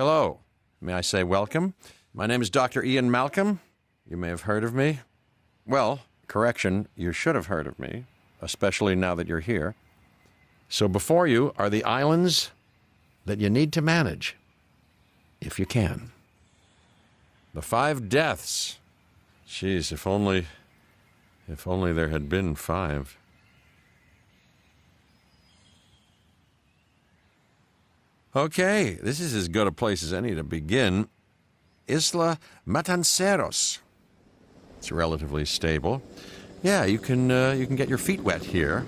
Hello. May I say welcome? My name is Dr. Ian Malcolm. You may have heard of me. Well, correction, you should have heard of me, especially now that you're here. So before you are the islands that you need to manage, if you can. The 5 deaths. Jeez, if only there had been 5. Okay, this is as good a place as any to begin. Isla Matanceros. It's relatively stable. Yeah, you can get your feet wet here,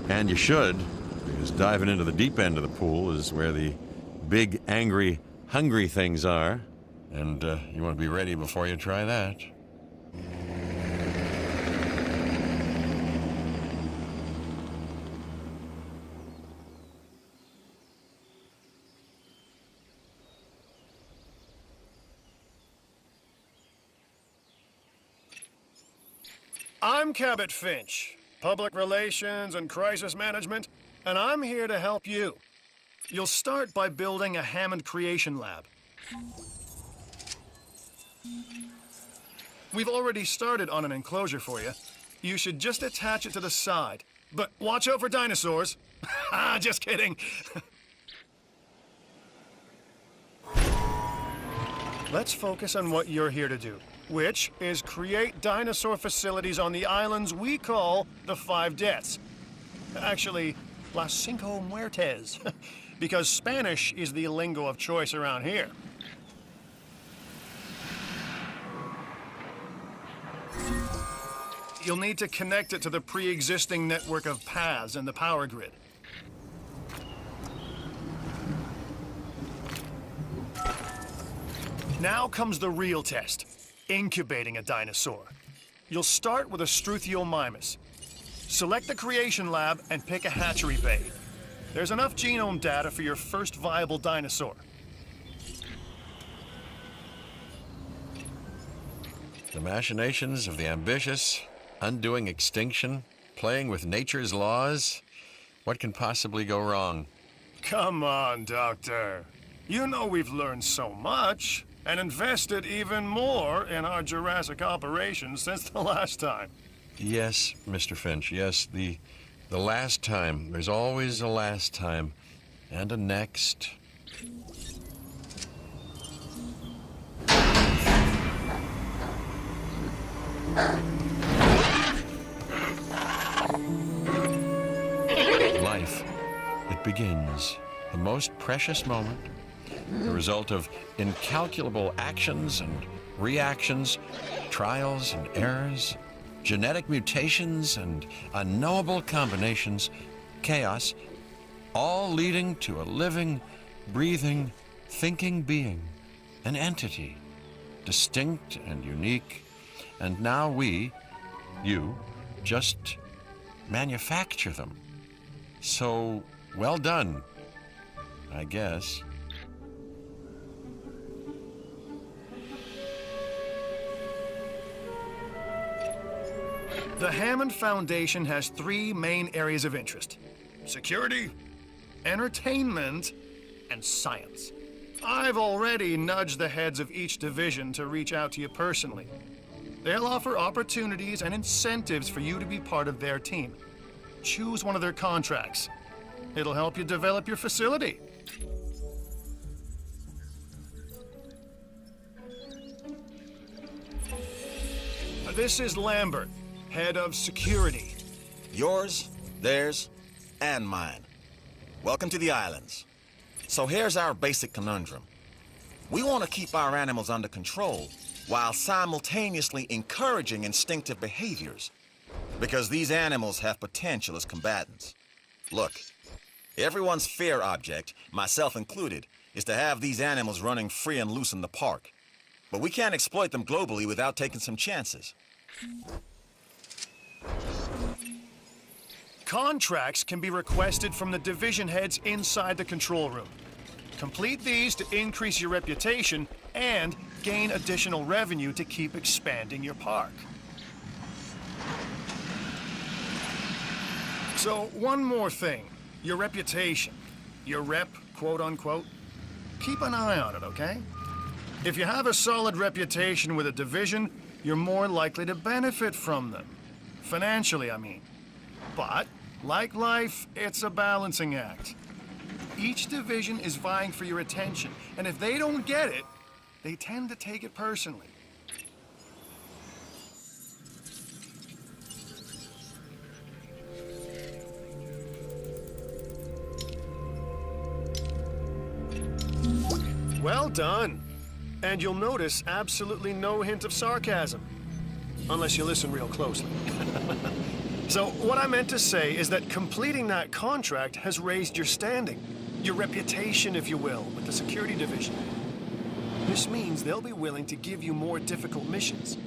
and you should, because diving into the deep end of the pool is where the big, angry, hungry things are, and you want to be ready before you try that. I'm Cabot Finch, Public Relations and Crisis Management, and I'm here to help you. You'll start by building a Hammond Creation Lab. We've already started on an enclosure for you. You should just attach it to the side. But watch out for dinosaurs. Just kidding. Let's focus on what you're here to do, which is create dinosaur facilities on the islands we call the 5 Deaths. Actually, Las Cinco Muertes, because Spanish is the lingo of choice around here. You'll need to connect it to the pre-existing network of paths in the power grid. Now comes the real test. Incubating a dinosaur. You'll start with a Struthiomimus. Select the creation lab and pick a hatchery bay. There's enough genome data for your first viable dinosaur. The machinations of the ambitious, undoing extinction, playing with nature's laws. What can possibly go wrong? Come on, Doctor. You know we've learned so much. And invested even more in our Jurassic operations since the last time. Yes, Mr. Finch, yes, the last time. There's always a last time. And a next. Life, it begins. The most precious moment. The result of incalculable actions and reactions, trials and errors, genetic mutations and unknowable combinations, chaos, all leading to a living, breathing, thinking being, an entity, distinct and unique, and now we, you, just manufacture them. So, well done, I guess. The Hammond Foundation has 3 main areas of interest: security, entertainment, and science. I've already nudged the heads of each division to reach out to you personally. They'll offer opportunities and incentives for you to be part of their team. Choose one of their contracts. It'll help you develop your facility. This is Lambert, head of security. Yours, theirs, and mine. Welcome to the islands. So here's our basic conundrum. We want to keep our animals under control while simultaneously encouraging instinctive behaviors, because these animals have potential as combatants. Look, everyone's fear object, myself included, is to have these animals running free and loose in the park. But we can't exploit them globally without taking some chances. Contracts can be requested from the division heads inside the control room. Complete these to increase your reputation and gain additional revenue to keep expanding your park. So, one more thing. Your reputation. Your rep, quote unquote. keep an eye on it, okay? If you have a solid reputation with a division, you're more likely to benefit from them. Financially, I mean. But, like life, it's a balancing act. Each division is vying for your attention, and if they don't get it, they tend to take it personally. Well done. And you'll notice absolutely no hint of sarcasm. Unless you listen real closely. So what I meant to say is that completing that contract has raised your standing. Your reputation, if you will, with the security division. This means they'll be willing to give you more difficult missions.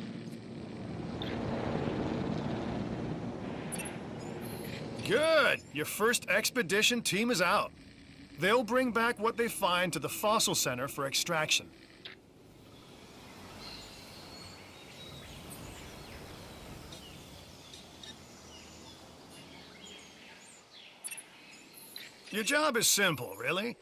Good! Your first expedition team is out. They'll bring back what they find to the fossil center for extraction. Your job is simple, really.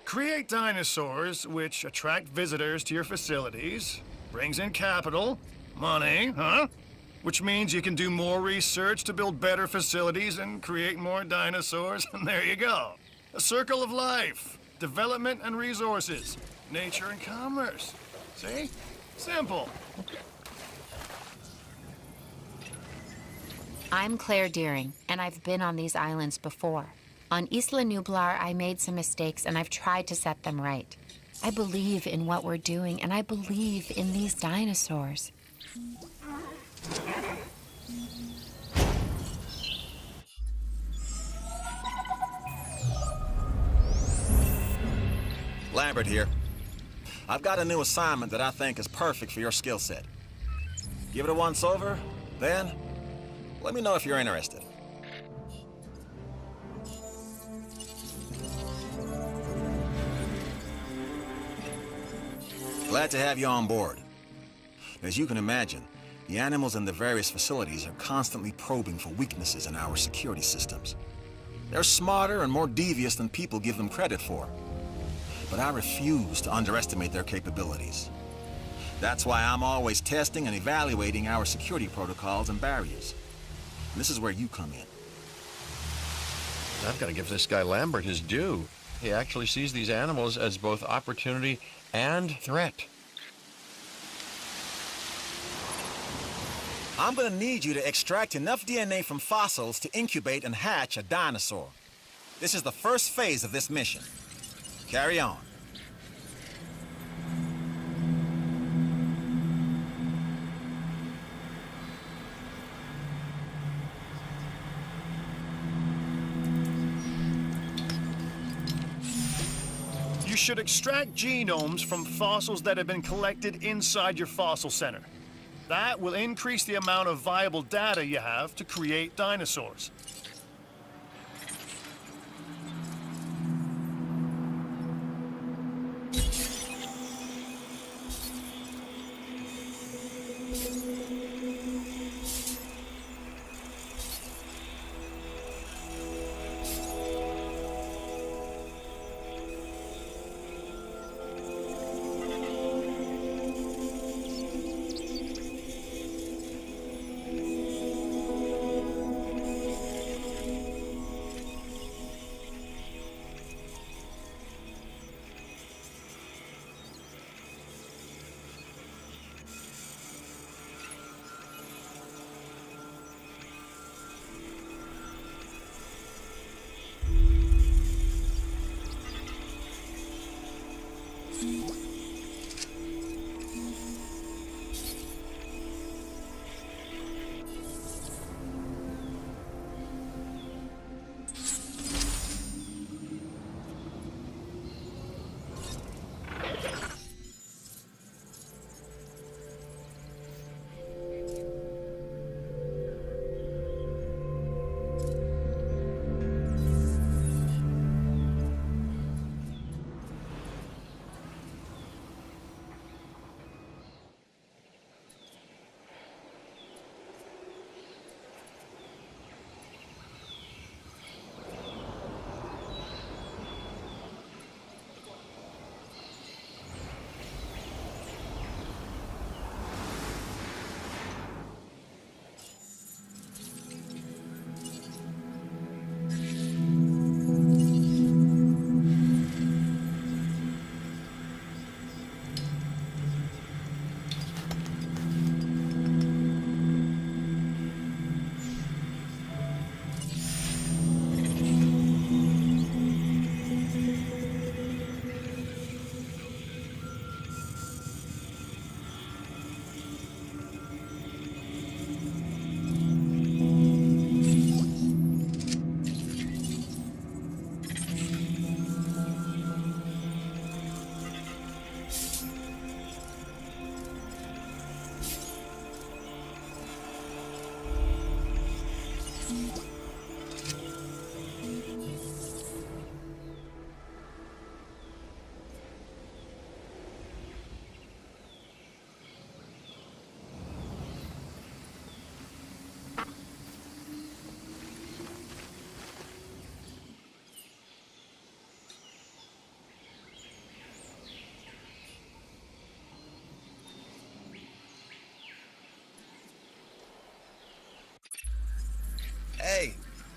Create dinosaurs which attract visitors to your facilities, brings in capital, money, huh? Which means you can do more research to build better facilities and create more dinosaurs, and there you go. A circle of life, development and resources, nature and commerce. See? Simple. I'm Claire Deering, and I've been on these islands before. On Isla Nublar, I made some mistakes, and I've tried to set them right. I believe in what we're doing, and I believe in these dinosaurs. Lambert here. I've got a new assignment that I think is perfect for your skill set. Give it a once over, then let me know if you're interested. Glad to have you on board. As you can imagine, the animals in the various facilities are constantly probing for weaknesses in our security systems. They're smarter and more devious than people give them credit for. But I refuse to underestimate their capabilities. That's why I'm always testing and evaluating our security protocols and barriers. And this is where you come in. I've got to give this guy Lambert his due. He actually sees these animals as both opportunity and threat. I'm gonna need you to extract enough DNA from fossils to incubate and hatch a dinosaur. This is the first phase of this mission. Carry on. You should extract genomes from fossils that have been collected inside your fossil center. That will increase the amount of viable data you have to create dinosaurs.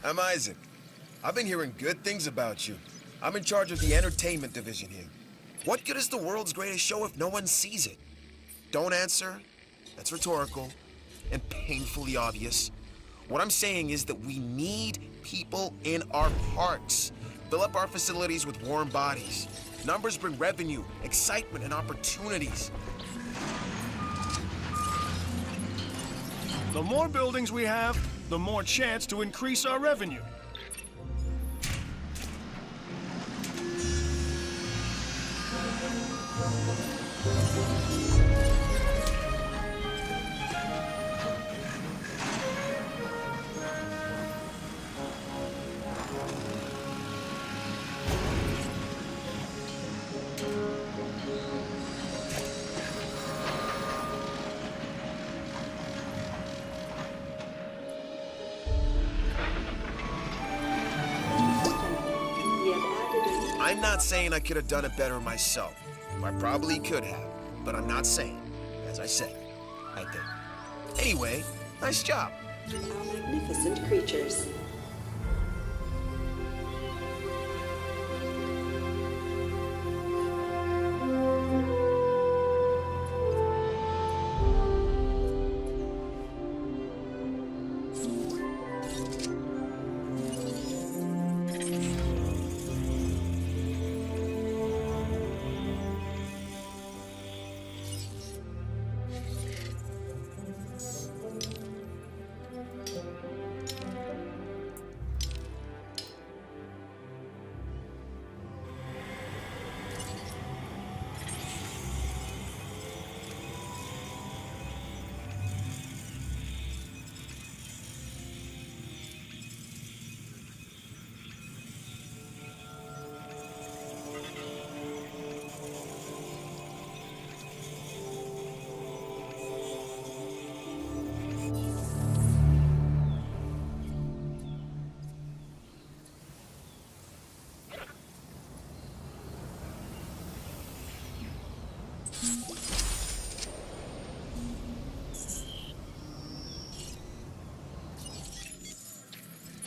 I'm Isaac. I've been hearing good things about you. I'm in charge of the entertainment division here. What good is the world's greatest show if no one sees it? Don't answer. That's rhetorical and painfully obvious. What I'm saying is that we need people in our parks. Fill up our facilities with warm bodies. Numbers bring revenue, excitement, and opportunities. The more buildings we have, the more chance to increase our revenue. I'm not saying I could have done it better myself. I probably could have, but I'm not saying. As I said, I think. Anyway, nice job. Our magnificent creatures.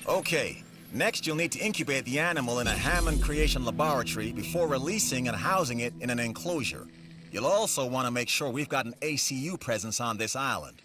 Okay, next you'll need to incubate the animal in a Hammond creation laboratory before releasing and housing it in an enclosure. You'll also want to make sure we've got an ACU presence on this island.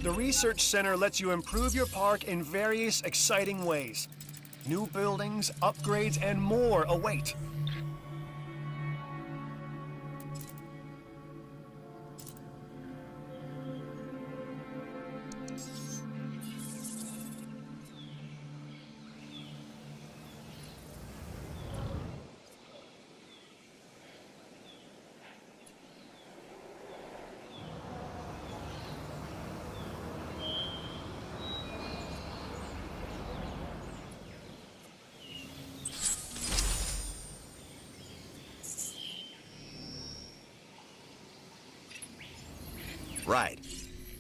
The Research Center lets you improve your park in various exciting ways. New buildings, upgrades, and more await. Right.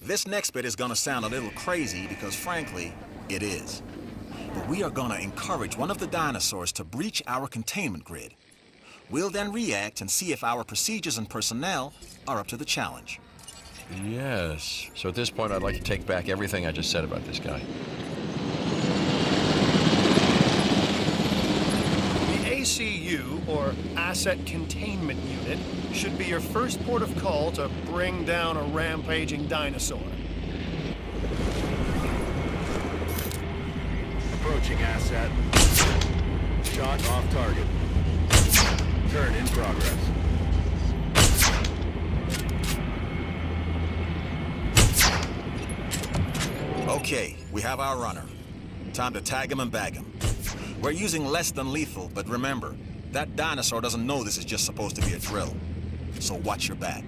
This next bit is gonna sound a little crazy because, frankly, it is. But we are gonna encourage one of the dinosaurs to breach our containment grid. We'll then react and see if our procedures and personnel are up to the challenge. Yes. So at this point, I'd like to take back everything I just said about this guy. The ACU, or Asset Containment Unit, should be your first port of call to bring down a rampaging dinosaur. Approaching asset. Shot off target. Turn in progress. Okay, we have our runner. Time to tag him and bag him. We're using less than lethal, but remember, that dinosaur doesn't know this is just supposed to be a drill. So watch your back.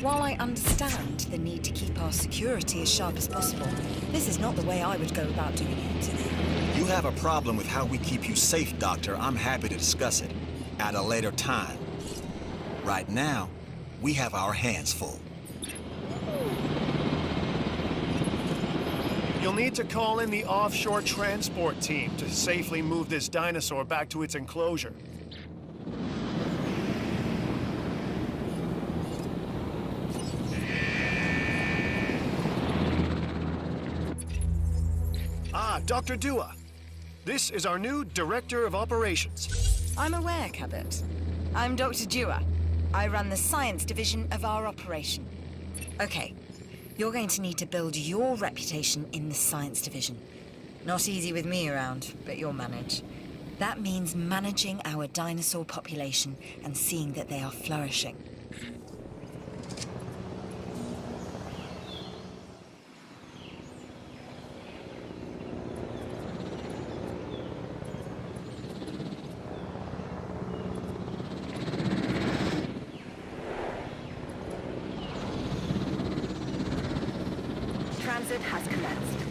While I understand the need to keep our security as sharp as possible, this is not the way I would go about doing it. You have a problem with how we keep you safe, Doctor. I'm happy to discuss it at a later time. Right now, we have our hands full. You'll need to call in the offshore transport team to safely move this dinosaur back to its enclosure. Dr. Dua. This is our new Director of Operations. I'm aware, Cabot. I'm Dr. Dua. I run the science division of our operation. Okay, you're going to need to build your reputation in the science division. Not easy with me around, but you'll manage. That means managing our dinosaur population and seeing that they are flourishing. Transit has commenced.